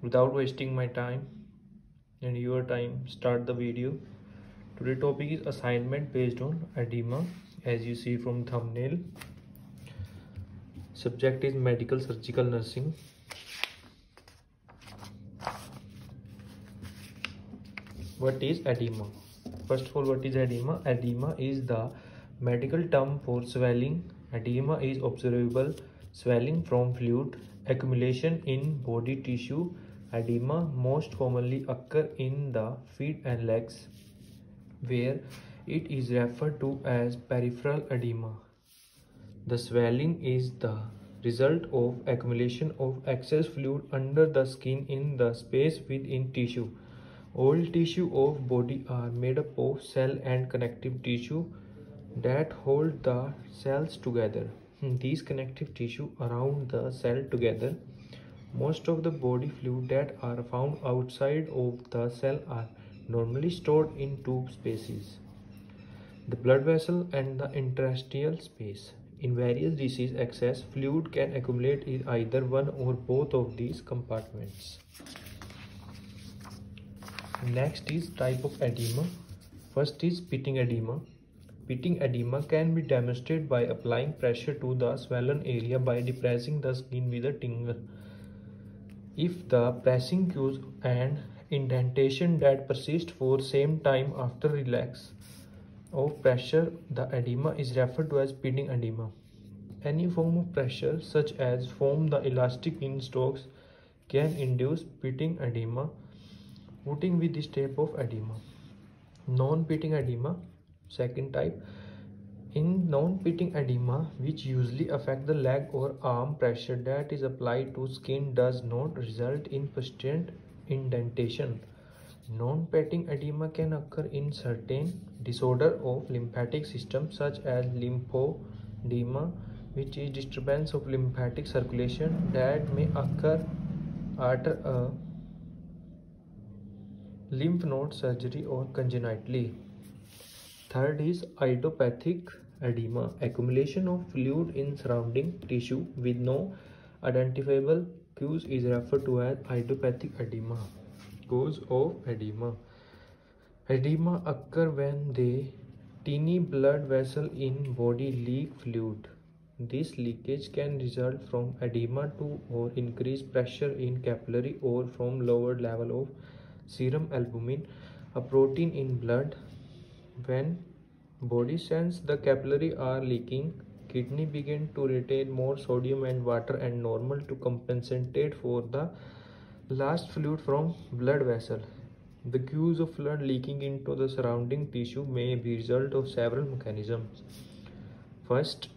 Without wasting my time and your time, start the video. Today topic is assignment based on edema. As you see from thumbnail, subject is medical surgical nursing. What is edema? First of all, what is edema? Edema is the medical term for swelling. Edema is observable swelling from fluid accumulation in body tissue. Edema most commonly occur in the feet and legs, where it is referred to as peripheral edema. The swelling is the result of accumulation of excess fluid under the skin in the space within tissue. All tissue of body are made up of cell and connective tissue that hold the cells together. These connective tissue around the cell together. Most of the body fluid that are found outside of the cell are normally stored in two spaces: the blood vessel and the interstitial space. In various diseases, excess fluid can accumulate in either one or both of these compartments. Next is type of edema. First is pitting edema. Pitting edema can be demonstrated by applying pressure to the swollen area by depressing the skin with a finger. If the pressing causes an indentation that persists for same time after relax of pressure, the edema is referred to as pitting edema. Any form of pressure, such as from the elastic in stocks, can induce pitting edema. Putting with this type of edema. Non-pitting edema, second type. In non-pitting edema, which usually affect the leg or arm, pressure that is applied to skin does not result in persistent indentation. Non-pitting edema can occur in certain disorder of lymphatic system, such as lymphedema, which is disturbance of lymphatic circulation that may occur after a lymph node surgery or congenitally. Third is idiopathic edema. Accumulation of fluid in surrounding tissue with no identifiable cause is referred to as idiopathic edema. Cause of edema. Edema occur when the tiny blood vessel in body leak fluid. This leakage can result from edema to or increased pressure in capillary or from lower level of serum albumin, a protein in blood. When body sense the capillary are leaking, kidney begin to retain more sodium and water and normal to compensate for the lost fluid from blood vessel. The cause of blood leaking into the surrounding tissue may be result of several mechanisms. First,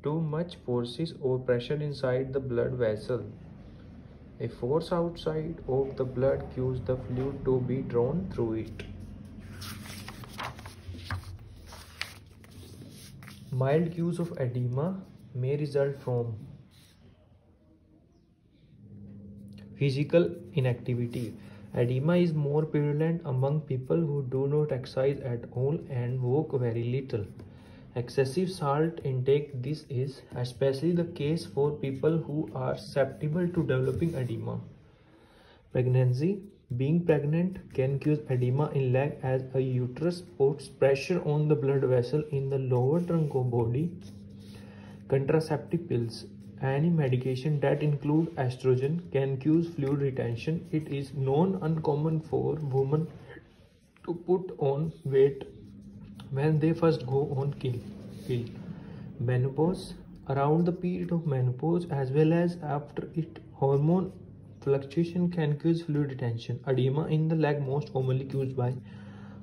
too much forces or pressure inside the blood vessel. A force outside of the blood causes the fluid to be drawn through it. Mild cause of edema may result from physical inactivity. Edema is more prevalent among people who do not exercise at all and walk very little. Excessive salt intake. This is especially the case for people who are susceptible to developing edema. Pregnancy. Being pregnant can cause edema in leg as a uterus puts pressure on the blood vessel in the lower trunk of body. Contraceptive pills. Any medication that include estrogen can cause fluid retention. It is not uncommon for women to put on weight when they first go on pill. Menopause. Around the period of menopause as well as after it, hormone fluctuation can cause fluid retention. Edema in the leg most commonly caused by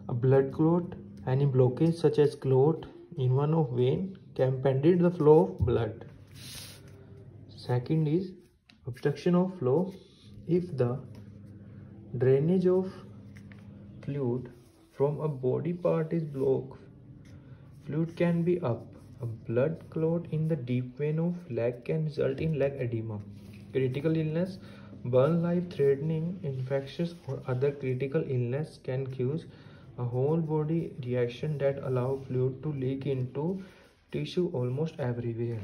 a blood clot. Any blockage such as clot in one of vein can impede the flow of blood. Second is obstruction of flow. If the drainage of fluid from a body part is blocked, fluid can be up. A blood clot in the deep vein of leg can result in leg edema. Critical illness. Burn, life-threatening infections or other critical illness can cause a whole body reaction that allow fluid to leak into tissue almost everywhere.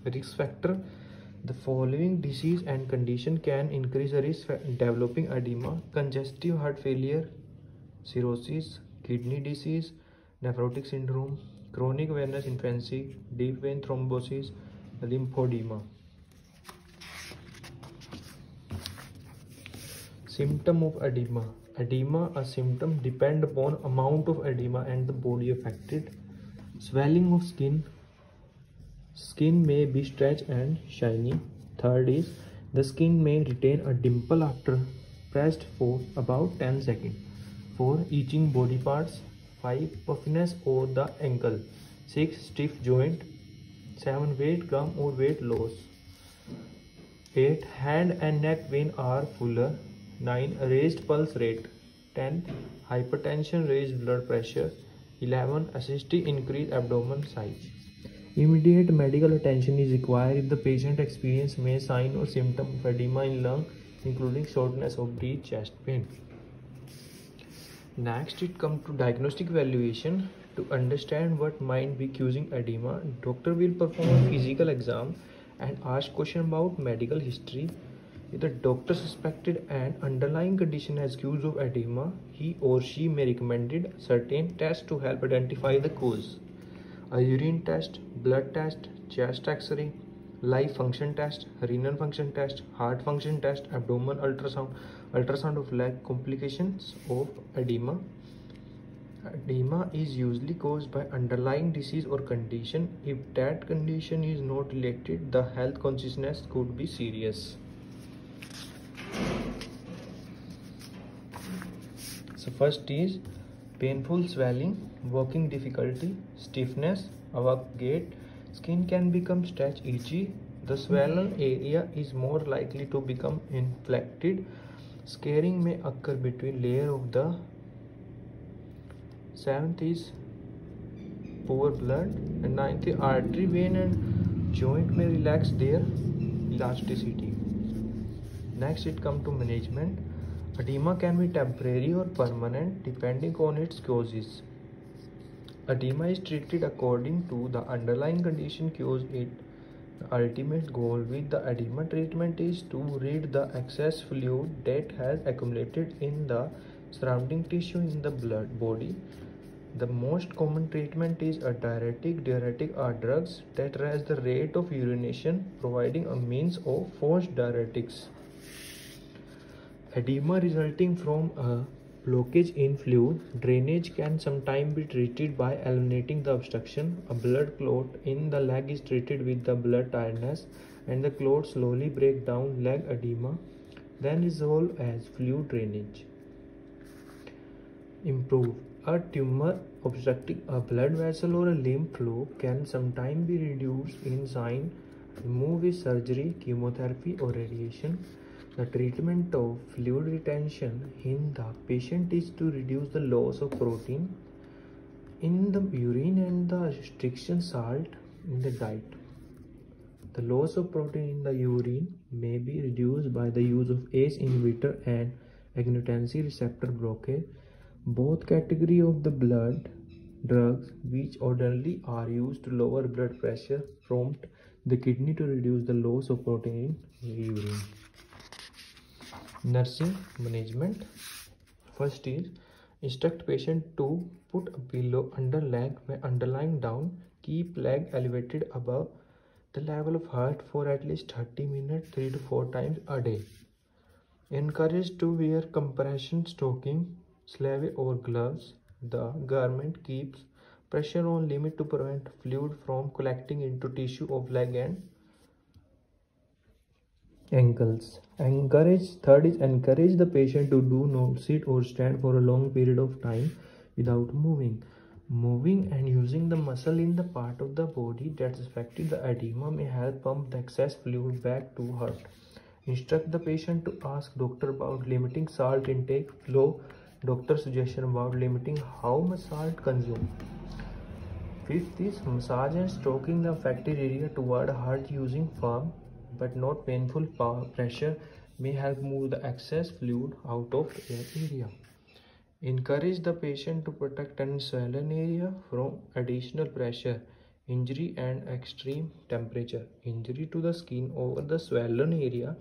Risk factor. The following disease and condition can increase the risk for developing edema: congestive heart failure, cirrhosis, kidney disease, nephrotic syndrome, chronic venous infancy, deep vein thrombosis, lymphedema. Symptom of edema. Edema, a symptom, depend upon amount of edema and the body affected. Swelling of skin. Skin may be stretched and shiny. Third is the skin may retain a dimple after pressed for about 10 seconds. 4. Itching body parts. 5. Puffiness over the ankle. 6. Stiff joint. 7. Weight gain or weight loss. 8. Hand and neck vein are fuller. 9. Raised pulse rate. 10. Hypertension, raised blood pressure. 11. Assisting increased abdomen size. Immediate medical attention is required if the patient experiences main sign or symptom of edema in lung, including shortness of breath, chest pain. Next, it comes to diagnostic evaluation. To understand what might be causing edema, doctor will perform a physical exam and ask questions about medical history. If the doctor suspected an underlying condition as cause of edema, he or she may recommend certain tests to help identify the cause. A urine test, blood test, chest x-ray, life function test, renal function test, heart function test, abdominal ultrasound, ultrasound of leg. Complications of edema. Edema is usually caused by underlying disease or condition. If that condition is not related, the health consequences could be serious. So first is painful swelling, walking difficulty, stiffness, awake gait. Skin can become stretched, itchy. The swollen area is more likely to become infected. Scarring may occur between layers of the. 7th is poor blood. And 9th is artery, vein and joint may relax their elasticity. Next, it comes to management. Edema can be temporary or permanent depending on its causes. Edema is treated according to the underlying condition causing it. The ultimate goal with the edema treatment is to rid the excess fluid that has accumulated in the surrounding tissue in the body. The most common treatment is a diuretic. Diuretic are drugs that raise the rate of urination, providing a means of forced diuretics. Edema resulting from a blockage in fluid drainage can sometimes be treated by eliminating the obstruction. A blood clot in the leg is treated with the blood tiredness, and the clot slowly breaks down leg edema, then resolve as fluid drainage. Improve. A tumor obstructing a blood vessel or a lymph loop can sometimes be reduced in size. Remove with surgery, chemotherapy or radiation. The treatment of fluid retention in the patient is to reduce the loss of protein in the urine and the restriction salt in the diet. The loss of protein in the urine may be reduced by the use of ACE inhibitor and angiotensin receptor blockade. Both categories of the blood drugs which ordinarily are used to lower blood pressure prompt the kidney to reduce the loss of protein in urine. Nursing management. First is instruct patient to put a pillow under leg when lying down. Keep leg elevated above the level of heart for at least 30 minutes 3 to 4 times a day. Encourage to wear compression stocking, sleeve or gloves. The garment keeps pressure on limit to prevent fluid from collecting into tissue of leg and ankles. Third is encourage the patient to do not sit or stand for a long period of time without moving. Moving and using the muscle in the part of the body that's affected the edema may help pump the excess fluid back to heart. Instruct the patient to ask doctor about limiting salt intake. Follow doctor suggestion about limiting how much salt consumed. Fifth is massage and stroking the affected area toward heart using firm but not painful pressure may help move the excess fluid out of their area. Encourage the patient to protect any swollen area from additional pressure. Injury and extreme temperature. Injury to the skin over the swollen area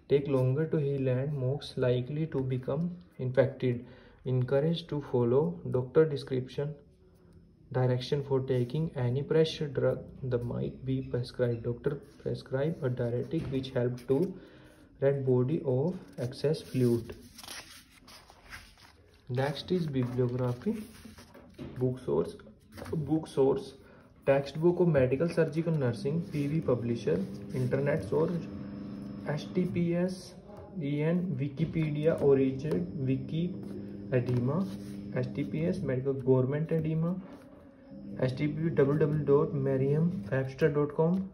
take longer to heal and most likely to become infected. Encouraged to follow doctor direction for taking any pressure drug that might be prescribed. Doctor prescribe a diuretic which help to rid body of excess fluid. Next is bibliography. Book source. Book source. Textbook of Medical Surgical Nursing, PV Publisher. Internet source https en Wikipedia origin wiki edema, https medical government edema, http www.merriam-webster.com,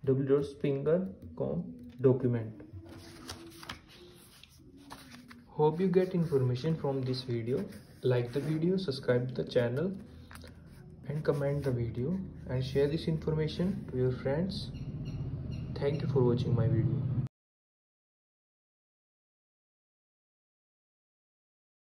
www.springer.com document. Hope you get information from this video. Like the video, subscribe the channel and comment the video and share this information to your friends. Thank you for watching my video.